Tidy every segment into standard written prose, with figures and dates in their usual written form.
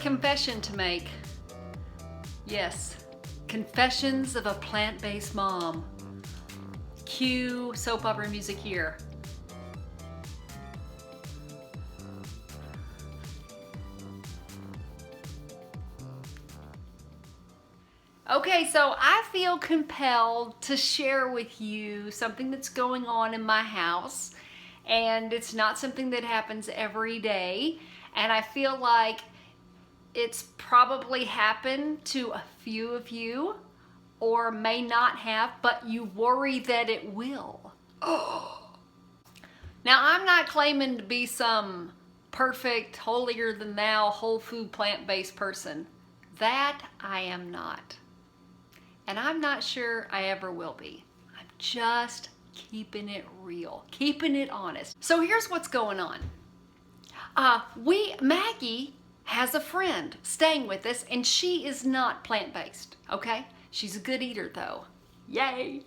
confession to make. Yes, confessions of a plant-based mom. Cue soap opera music here. Okay, so I feel compelled to share with you something that's going on in my house, and it's not something that happens every day, and I feel like it's probably happened to a few of you, or may not have, but you worry that it will. Oh. Now, I'm not claiming to be some perfect, holier than thou, whole food, plant-based person. That I am not. And I'm not sure I ever will be. I'm just keeping it real, keeping it honest. So here's what's going on. Maggie has a friend staying with us, and she is not plant-based, okay? She's a good eater though, yay.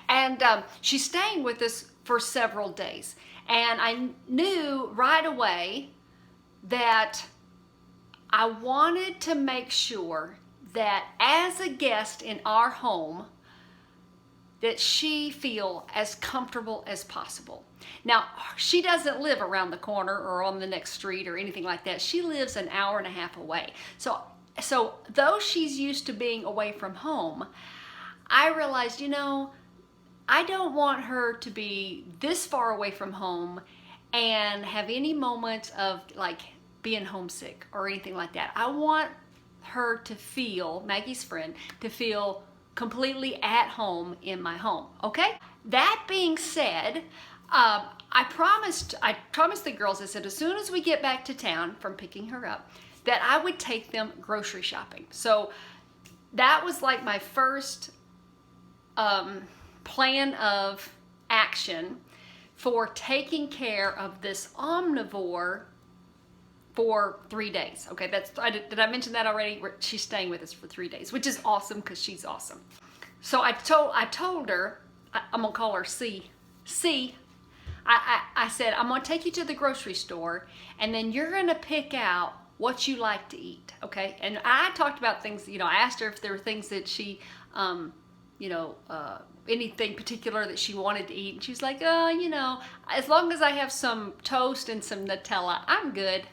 And she's staying with us for several days. And I knew right away that I wanted to make sure that as a guest in our home, that she feel as comfortable as possible. Now, she doesn't live around the corner or on the next street or anything like that. She lives an hour and a half away. So though she's used to being away from home, I realized, I don't want her to be this far away from home and have any moments of like being homesick or anything like that. I want her to feel, Maggie's friend, to feel completely at home in my home, okay? That being said, I promised the girls, I said, as soon as we get back to town from picking her up, that I would take them grocery shopping. So that was like my first plan of action for taking care of this omnivore for 3 days. Okay, did I mention that already? She's staying with us for 3 days, which is awesome because she's awesome. So I told her, I'm gonna call her C. I said, I'm gonna take you to the grocery store, and then you're gonna pick out what you like to eat, okay? And I talked about things, I asked her if there were things that she, anything particular that she wanted to eat, and she's like, as long as I have some toast and some Nutella, I'm good.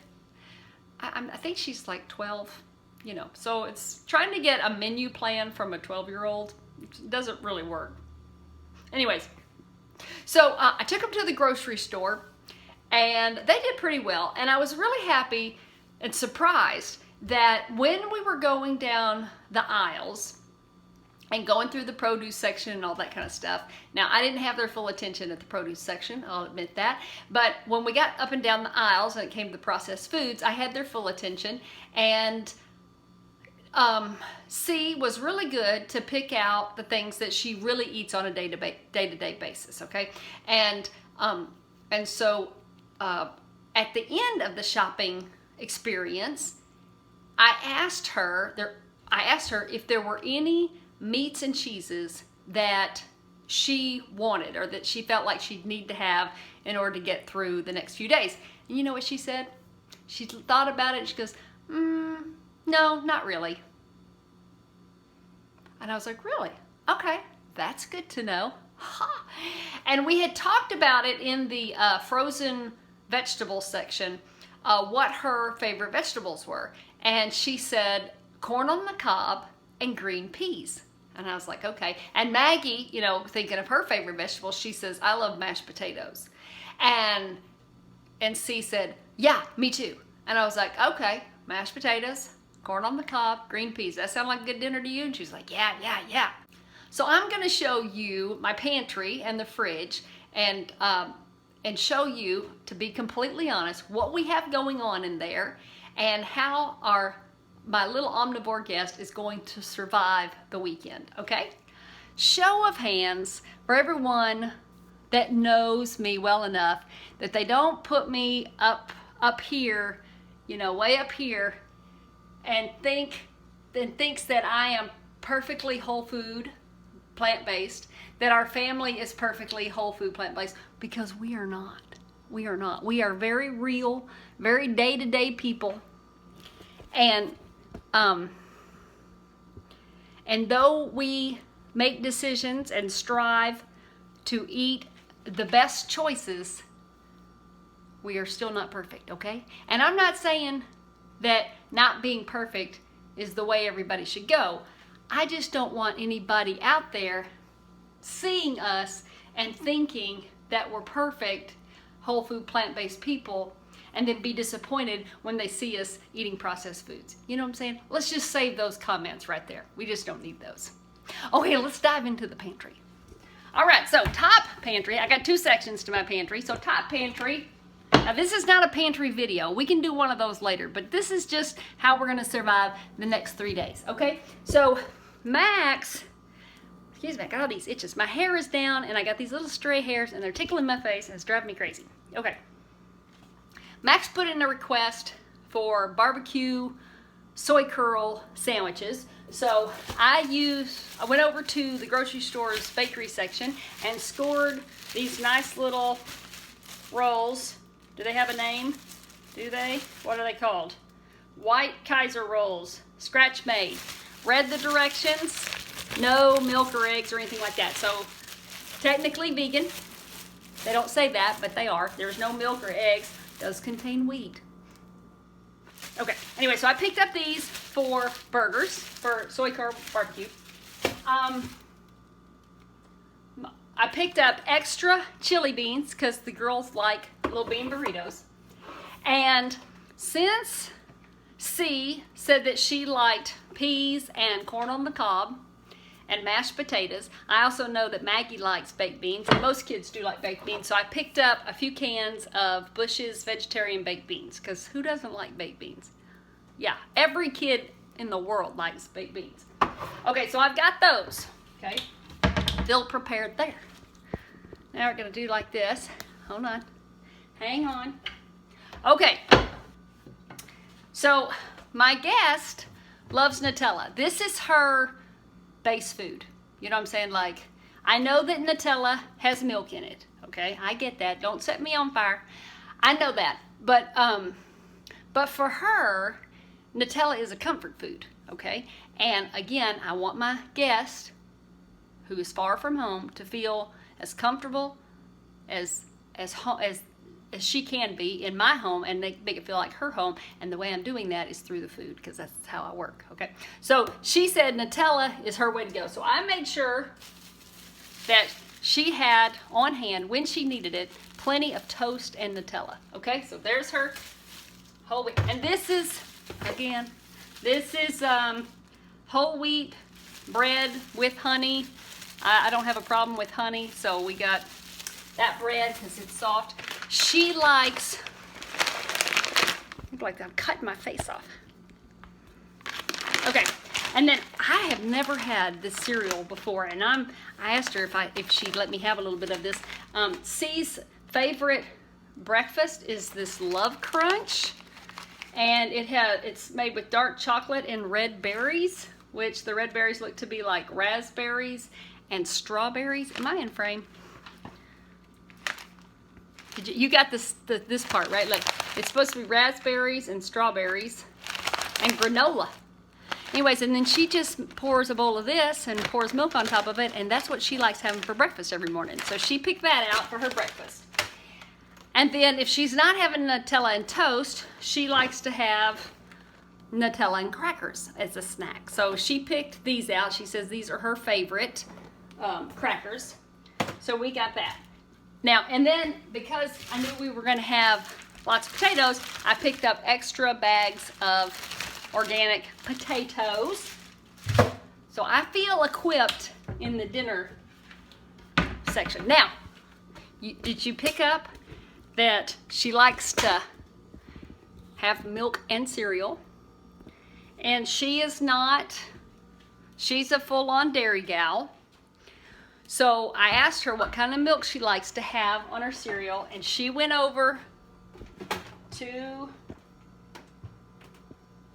I think she's like 12, so it's trying to get a menu plan from a 12-year-old doesn't really work. Anyways, so I took them to the grocery store, and they did pretty well, and I was really happy and surprised that when we were going down the aisles and going through the produce section and all that kind of stuff. Now, I didn't have their full attention at the produce section, I'll admit that. But when we got up and down the aisles and it came to the processed foods, I had their full attention. And C was really good to pick out the things that she really eats on a day-to-day basis, okay? And so at the end of the shopping experience, I asked her if there were any meats and cheeses that she wanted or that she felt like she'd need to have in order to get through the next few days. And you know what she said? She thought about it and she goes, no, not really. And I was like, really? Okay, that's good to know. And we had talked about it in the frozen vegetable section, what her favorite vegetables were. And she said corn on the cob and green peas. And I was like, okay. And Maggie, thinking of her favorite vegetables, she says, I love mashed potatoes. And C said, yeah, me too. And I was like, okay, mashed potatoes, corn on the cob, green peas. That sound like a good dinner to you? And she's like, yeah. So I'm gonna show you my pantry and the fridge and show you, to be completely honest, what we have going on in there and how my little omnivore guest is going to survive the weekend, okay? Show of hands for everyone that knows me well enough that they don't put me up here, way up here, and thinks that I am perfectly whole food, plant-based, that our family is perfectly whole food, plant-based, because we are not. We are not. We are very real, very day-to-day people. And though we make decisions and strive to eat the best choices, we are still not perfect, okay? And I'm not saying that not being perfect is the way everybody should go. I just don't want anybody out there seeing us and thinking that we're perfect, whole food, plant-based people, and then be disappointed when they see us eating processed foods. You know what I'm saying? Let's just save those comments right there. We just don't need those. Okay, let's dive into the pantry. All right, so top pantry. I got two sections to my pantry. So top pantry. Now this is not a pantry video. We can do one of those later, but this is just how we're gonna survive the next 3 days, okay? So Max, excuse me, I got all these itches. My hair is down and I got these little stray hairs and they're tickling my face and it's driving me crazy. Okay. Max put in a request for barbecue soy curl sandwiches. So I went over to the grocery store's bakery section and scored these nice little rolls. Do they have a name? Do they? What are they called? White Kaiser rolls, scratch made. Read the directions, no milk or eggs or anything like that. So technically vegan. They don't say that, but they are. There's no milk or eggs. Does contain wheat. Okay, anyway, so I picked up these for burgers, for soy curl barbecue. I picked up extra chili beans because the girls like little bean burritos. And since C said that she liked peas and corn on the cob and mashed potatoes, I also know that Maggie likes baked beans, and most kids do like baked beans, so I picked up a few cans of Bush's vegetarian baked beans, because who doesn't like baked beans? Yeah, every kid in the world likes baked beans. Okay, so I've got those, okay? They'll prepared there. Now we're gonna do like this. Hold on, hang on. Okay, so my guest loves Nutella. This is her base food. You know what I'm saying? Like, I know that Nutella has milk in it, okay? I get that. Don't set me on fire. I know that. But for her, Nutella is a comfort food, okay? And again, I want my guest, who is far from home, to feel as comfortable as she can be in my home, and make it feel like her home. And the way I'm doing that is through the food, because that's how I work, okay? So she said Nutella is her way to go. So I made sure that she had on hand, when she needed it, plenty of toast and Nutella, okay? So there's her whole wheat. And this is, again, this is whole wheat bread with honey. I don't have a problem with honey, so we got that bread because it's soft. She likes, I look like I'm cutting my face off. Okay, and then I have never had this cereal before, and I asked her if she'd let me have a little bit of this. C's favorite breakfast is this Love Crunch, and it's made with dark chocolate and red berries, which the red berries look to be like raspberries and strawberries. Am I in frame? You got this part, right? Like, it's supposed to be raspberries and strawberries and granola. Anyways, and then she just pours a bowl of this and pours milk on top of it, and that's what she likes having for breakfast every morning. So she picked that out for her breakfast. And then if she's not having Nutella and toast, she likes to have Nutella and crackers as a snack. So she picked these out. She says these are her favorite crackers. So we got that. Now, and then because I knew we were going to have lots of potatoes, I picked up extra bags of organic potatoes. So I feel equipped in the dinner section. Now, did you pick up that she likes to have milk and cereal? And she's a full-on dairy gal. So I asked her what kind of milk she likes to have on her cereal, and she went over to,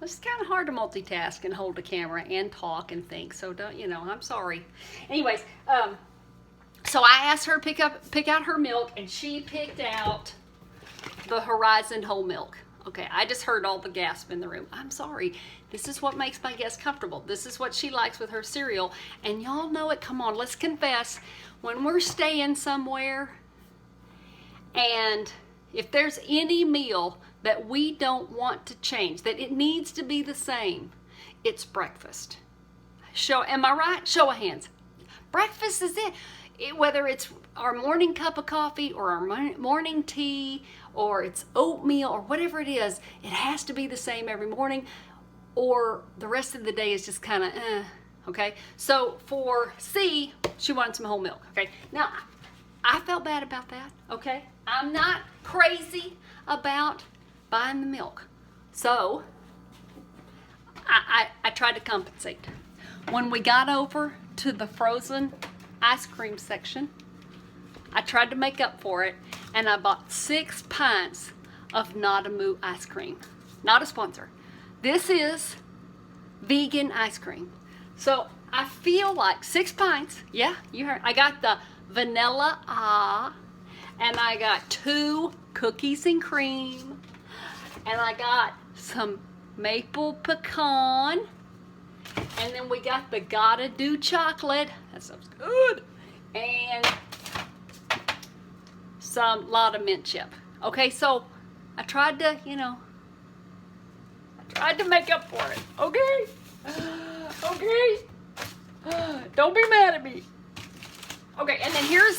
it's kind of hard to multitask and hold a camera and talk and think, so don't, I'm sorry. Anyways, so I asked her to pick out her milk, and she picked out the Horizon whole milk. Okay, I just heard all the gasp in the room. I'm sorry. This is what makes my guests comfortable. This is what she likes with her cereal. And y'all know it. Come on, let's confess. When we're staying somewhere and if there's any meal that we don't want to change, that it needs to be the same, it's breakfast. Am I right? Show of hands. Breakfast is it. Whether it's our morning cup of coffee or our morning tea or it's oatmeal or whatever it is, it has to be the same every morning or the rest of the day is just kind of okay? So for C, she wanted some whole milk, okay? Now, I felt bad about that, okay? I'm not crazy about buying the milk. So I tried to compensate. When we got over to the frozen ice cream section, I tried to make up for it, and I bought 6 pints of Not a Moo ice cream. Not a sponsor. This is vegan ice cream. So I feel like 6 pints. Yeah, you heard. I got the vanilla and I got 2 cookies and cream, and I got some maple pecan, and then we got the Gotta Do chocolate. That sounds good. And some lot of mint chip. Okay, so I tried to, I tried to make up for it. Okay? Okay? Don't be mad at me. Okay, and then here's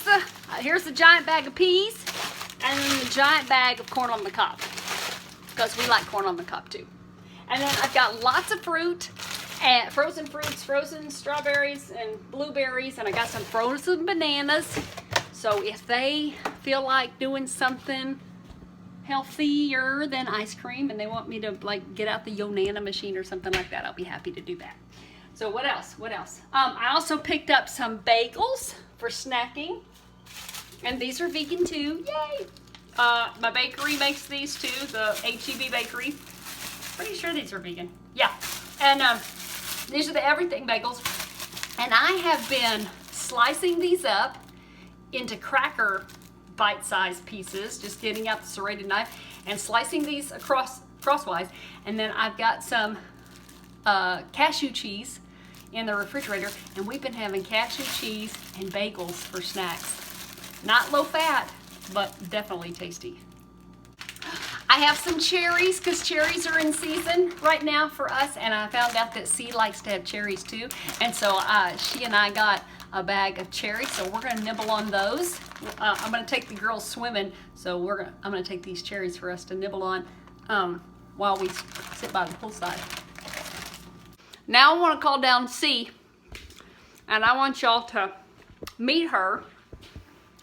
the giant bag of peas and then the giant bag of corn on the cob. Because we like corn on the cob too. And then I've got lots of fruit. And frozen fruits, frozen strawberries and blueberries, and I got some frozen bananas. So if they feel like doing something healthier than ice cream and they want me to like get out the Yonana machine or something like that, I'll be happy to do that. So what else? I also picked up some bagels for snacking, and these are vegan too. Yay! My bakery makes these too, the HEB bakery. Pretty sure these are vegan. Yeah, and these are the everything bagels, and I have been slicing these up into cracker bite-sized pieces, just getting out the serrated knife and slicing these crosswise, and then I've got some cashew cheese in the refrigerator, and we've been having cashew cheese and bagels for snacks. Not low fat, but definitely tasty. I have some cherries because cherries are in season right now for us, and I found out that C likes to have cherries too, and so she and I got a bag of cherries, so we're going to nibble on those. I'm going to take the girls swimming, so I'm going to take these cherries for us to nibble on while we sit by the poolside. Now I want to call down C, and I want y'all to meet her,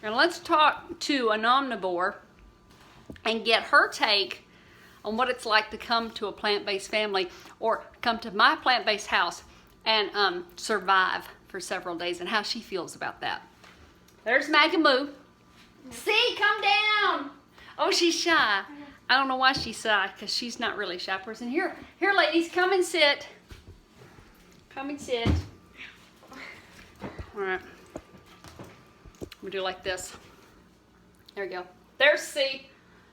and let's talk to an omnivore and get her take on what it's like to come to a plant-based family or come to my plant-based house and survive for several days and how she feels about that. There's Magamoo. See, come down. Oh, she's shy. I don't know why she's shy, because she's not really a shy person. Here, ladies, come and sit. Come and sit. All right. We do like this. There we go. There's C.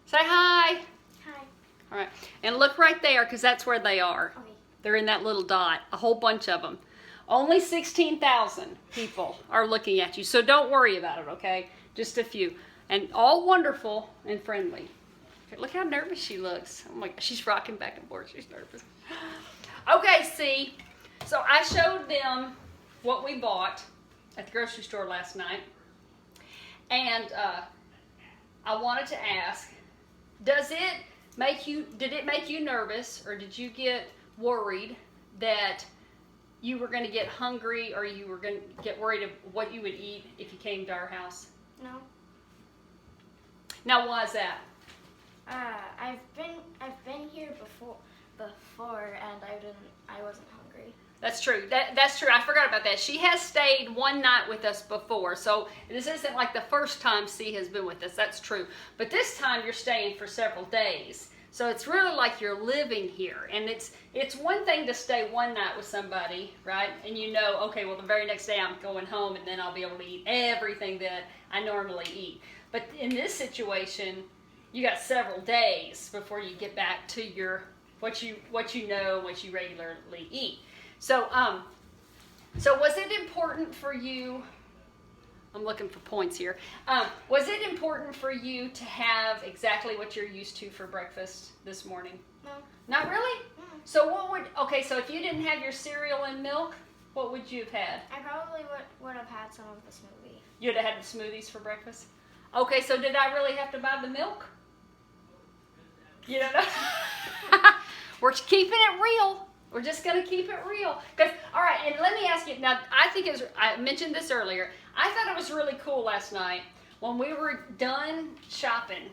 Say hi. Hi. All right. And look right there, because that's where they are. Okay. They're in that little dot, a whole bunch of them. Only 16,000 people are looking at you, so don't worry about it, okay? Just a few. And all wonderful and friendly. Okay, look how nervous she looks. Oh my God, she's rocking back and forth. She's nervous. Okay, see, so I showed them what we bought at the grocery store last night. And I wanted to ask, did it make you nervous, or did you get worried that you were going to get hungry, or you were going to get worried of what you would eat if you came to our house? No. Now, why is that? I've been here before, and I wasn't hungry. That's true. That's true. I forgot about that. She has stayed one night with us before, so this isn't like the first time C has been with us. That's true. But this time you're staying for several days. So it's really like you're living here. And it's one thing to stay one night with somebody, right? And you know, okay, well, the very next day I'm going home, and then I'll be able to eat everything that I normally eat. But in this situation, you got several days before you get back to your what you know, what you regularly eat. So so was it important for you? I'm looking for points here. Was it important for you to have exactly what you're used to for breakfast this morning? No. Not really? Mm. So what would, okay, so if you didn't have your cereal and milk, what would you have had? I probably would have had some of the smoothie. You'd have had the smoothies for breakfast? Okay, so did I really have to buy the milk? You don't know? We're keeping it real. We're just going to keep it real. Because, all right, and let me ask you, now, I think I mentioned this earlier. I thought it was really cool last night when we were done shopping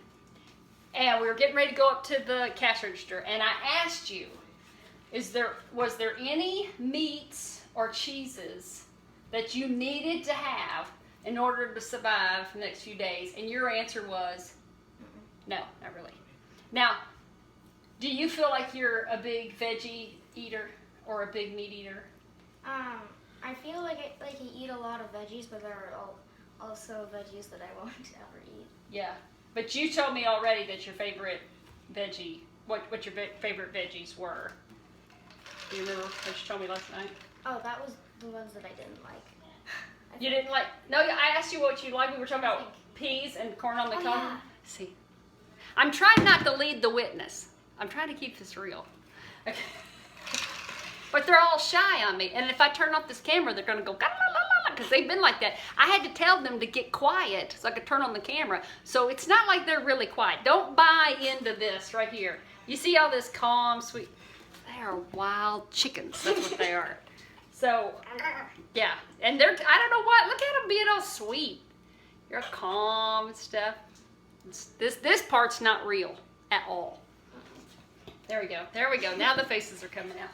and we were getting ready to go up to the cash register, and I asked you, was there any meats or cheeses that you needed to have in order to survive the next few days? And your answer was, no, not really. Now, do you feel like you're a big veggie eater or a big meat eater? I feel like I eat a lot of veggies, but there are also veggies that I won't ever eat. Yeah, but you told me already that your favorite veggie, what your favorite veggies were. Do you remember what you told me last night? Oh, that was the ones that I didn't like. You didn't like? No, I asked you what you liked. We were talking about peas and corn on the cob. Yeah. See, I'm trying not to lead the witness. I'm trying to keep this real. Okay. But they're all shy on me. And if I turn off this camera, they're going to go, because they've been like that. I had to tell them to get quiet so I could turn on the camera. So it's not like they're really quiet. Don't buy into this right here. You see all this calm, sweet. They are wild chickens. That's what they are. So, yeah. And they're, I don't know what. Look at them being all sweet. You're calm and stuff. This part's not real at all. There we go. There we go. Now the faces are coming out.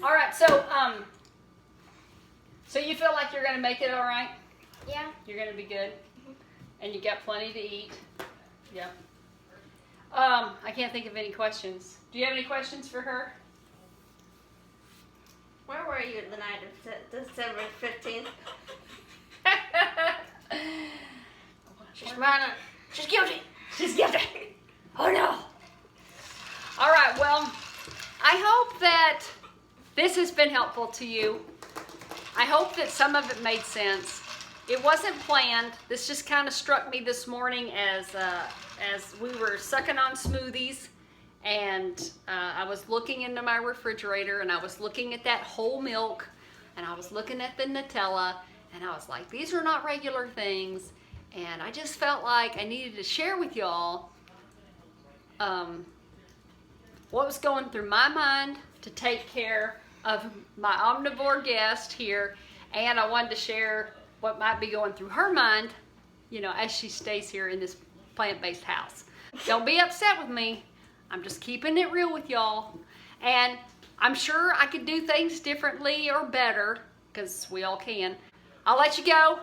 All right. So, so you feel like you're going to make it all right? Yeah. You're going to be good? And you got plenty to eat? Yeah. I can't think of any questions. Do you have any questions for her? Where were you the night of December 15th? She's smiling. She's guilty. She's guilty. Oh no. All right, well, I hope that this has been helpful to you. I hope that some of it made sense. It wasn't planned. This just kind of struck me this morning as we were sucking on smoothies, and I was looking into my refrigerator, and I was looking at that whole milk, and I was looking at the Nutella, and I was like, these are not regular things, and I just felt like I needed to share with y'all what was going through my mind to take care of my omnivore guest here, and I wanted to share what might be going through her mind, you know, as she stays here in this plant-based house. Don't be upset with me. I'm just keeping it real with y'all. And I'm sure I could do things differently or better, because we all can. I'll let you go.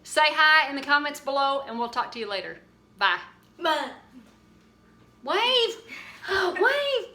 Say hi in the comments below, and we'll talk to you later. Bye. Bye. Wave! Wave!